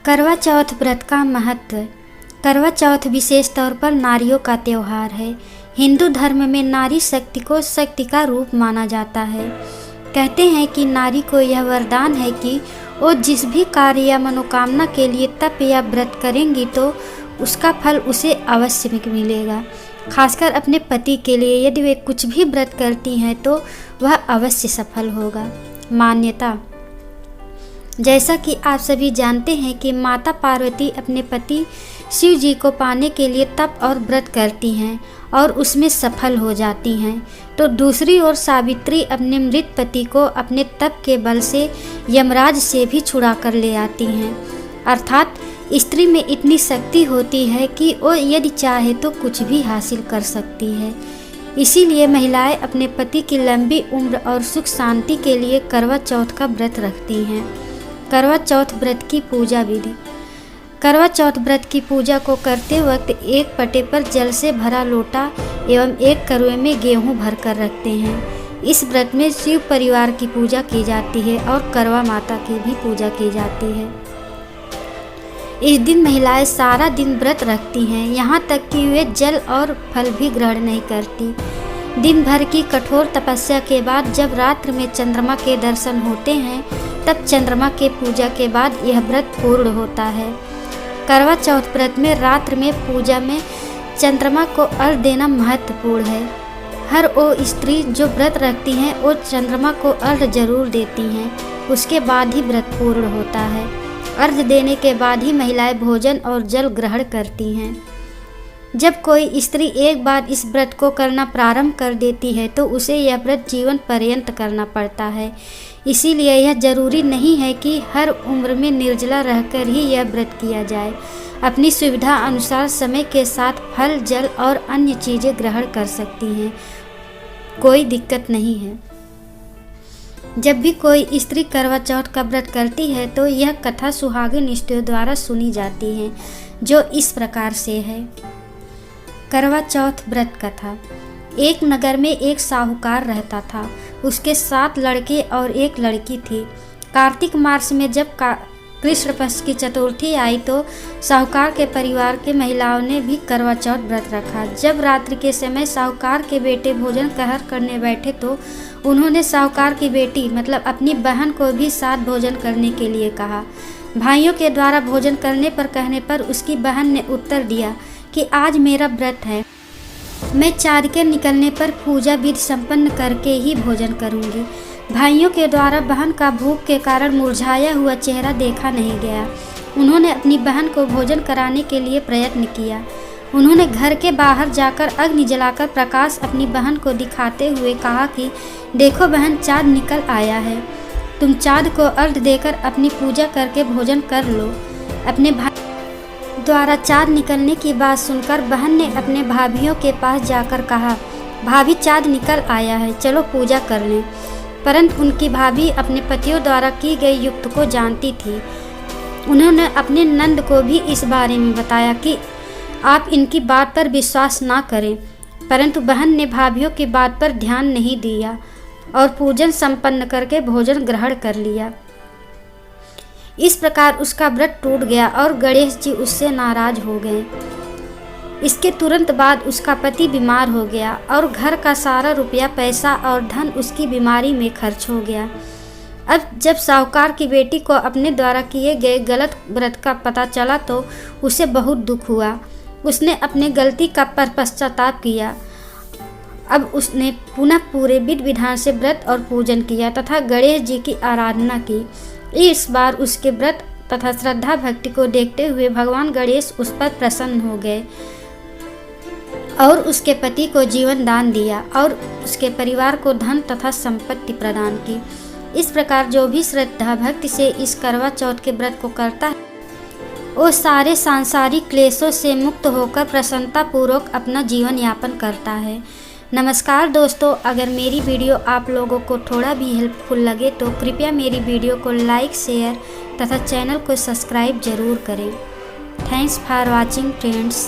करवा चौथ व्रत का महत्व। करवा चौथ विशेष तौर पर नारियों का त्यौहार है। हिंदू धर्म में नारी शक्ति को शक्ति का रूप माना जाता है। कहते हैं कि नारी को यह वरदान है कि वो जिस भी कार्य या मनोकामना के लिए तप या व्रत करेंगी तो उसका फल उसे अवश्य मिलेगा। खासकर अपने पति के लिए यदि वे कुछ भी व्रत करती हैं तो वह अवश्य सफल होगा। मान्यता। जैसा कि आप सभी जानते हैं कि माता पार्वती अपने पति शिव जी को पाने के लिए तप और व्रत करती हैं और उसमें सफल हो जाती हैं, तो दूसरी ओर सावित्री अपने मृत पति को अपने तप के बल से यमराज से भी छुड़ा कर ले आती हैं। अर्थात स्त्री में इतनी शक्ति होती है कि वो यदि चाहे तो कुछ भी हासिल कर सकती है। इसीलिए महिलाएं अपने पति की लंबी उम्र और सुख शांति के लिए करवा चौथ का व्रत रखती हैं। करवा चौथ व्रत की पूजा विधि। करवा चौथ व्रत की पूजा को करते वक्त एक पटे पर जल से भरा लोटा एवं एक करवे में गेहूं भर कर रखते हैं। इस व्रत में शिव परिवार की पूजा की जाती है और करवा माता की भी पूजा की जाती है। इस दिन महिलाएं सारा दिन व्रत रखती हैं, यहाँ तक कि वे जल और फल भी ग्रहण नहीं करती। दिन भर की कठोर तपस्या के बाद जब रात्र में चंद्रमा के दर्शन होते हैं तब चंद्रमा के पूजा के बाद यह व्रत पूर्ण होता है। करवा चौथ व्रत में रात्र में पूजा में चंद्रमा को अर्घ्य देना महत्वपूर्ण है। हर वो स्त्री जो व्रत रखती हैं वो चंद्रमा को अर्घ्य जरूर देती हैं, उसके बाद ही व्रत पूर्ण होता है। अर्घ्य देने के बाद ही महिलाएं भोजन और जल ग्रहण करती हैं। जब कोई स्त्री एक बार इस व्रत को करना प्रारंभ कर देती है तो उसे यह व्रत जीवन पर्यंत करना पड़ता है। इसीलिए यह जरूरी नहीं है कि हर उम्र में निर्जला रहकर ही यह व्रत किया जाए। अपनी सुविधा अनुसार समय के साथ फल, जल और अन्य चीज़ें ग्रहण कर सकती हैं, कोई दिक्कत नहीं है। जब भी कोई स्त्री करवा चौथ का व्रत करती है तो यह कथा सुहागिन स्त्रियों द्वारा सुनी जाती है, जो इस प्रकार से है। करवा चौथ व्रत कथा। एक नगर में एक साहूकार रहता था। उसके 7 लड़के और 1 लड़की थी। कार्तिक मास में जब कृष्ण पक्ष की चतुर्थी आई तो साहूकार के परिवार के महिलाओं ने भी करवा चौथ व्रत रखा। जब रात्रि के समय साहूकार के बेटे भोजन कहर करने बैठे तो उन्होंने साहूकार की बेटी मतलब अपनी बहन को भी साथ भोजन करने के लिए कहा। भाइयों के द्वारा भोजन करने पर कहने पर उसकी बहन ने उत्तर दिया कि आज मेरा व्रत है, मैं चाँद के निकलने पर पूजा विधि संपन्न करके ही भोजन करूंगी। भाइयों के द्वारा बहन का भूख के कारण मुरझाया हुआ चेहरा देखा नहीं गया। उन्होंने अपनी बहन को भोजन कराने के लिए प्रयत्न किया। उन्होंने घर के बाहर जाकर अग्नि जलाकर प्रकाश अपनी बहन को दिखाते हुए कहा कि देखो बहन, चाँद निकल आया है, तुम चाँद को अर्घ्य देकर अपनी पूजा करके भोजन कर लो। अपने भाई द्वारा चाँद निकलने की बात सुनकर बहन ने अपने भाभियों के पास जाकर कहा, भाभी चाँद निकल आया है, चलो पूजा कर लें। परंतु उनकी भाभी अपने पतियों द्वारा की गई युक्ति को जानती थी। उन्होंने अपने नंद को भी इस बारे में बताया कि आप इनकी बात पर विश्वास ना करें, परंतु बहन ने भाभियों की बात पर ध्यान नहीं दिया और पूजन संपन्न करके भोजन ग्रहण कर लिया। इस प्रकार उसका व्रत टूट गया और गणेश जी उससे नाराज हो गए। इसके तुरंत बाद उसका पति बीमार हो गया और घर का सारा रुपया, पैसा और धन उसकी बीमारी में खर्च हो गया। अब जब साहूकार की बेटी को अपने द्वारा किए गए गलत व्रत का पता चला तो उसे बहुत दुख हुआ। उसने अपने गलती का पश्चाताप किया। अब उसने पुनः पूरे विधि विधान से व्रत और पूजन किया तथा गणेश जी की आराधना की। इस बार उसके व्रत तथा श्रद्धा भक्ति को देखते हुए भगवान गणेश उस पर प्रसन्न हो गए और उसके पति को जीवन दान दिया और उसके परिवार को धन तथा संपत्ति प्रदान की। इस प्रकार जो भी श्रद्धा भक्ति से इस करवा चौथ के व्रत को करता है वो सारे सांसारिक क्लेशों से मुक्त होकर प्रसन्नता पूर्वक अपना जीवन यापन करता है। नमस्कार दोस्तों, अगर मेरी वीडियो आप लोगों को थोड़ा भी हेल्पफुल लगे तो कृपया मेरी वीडियो को लाइक, शेयर तथा चैनल को सब्सक्राइब जरूर करें। Thanks for watching friends.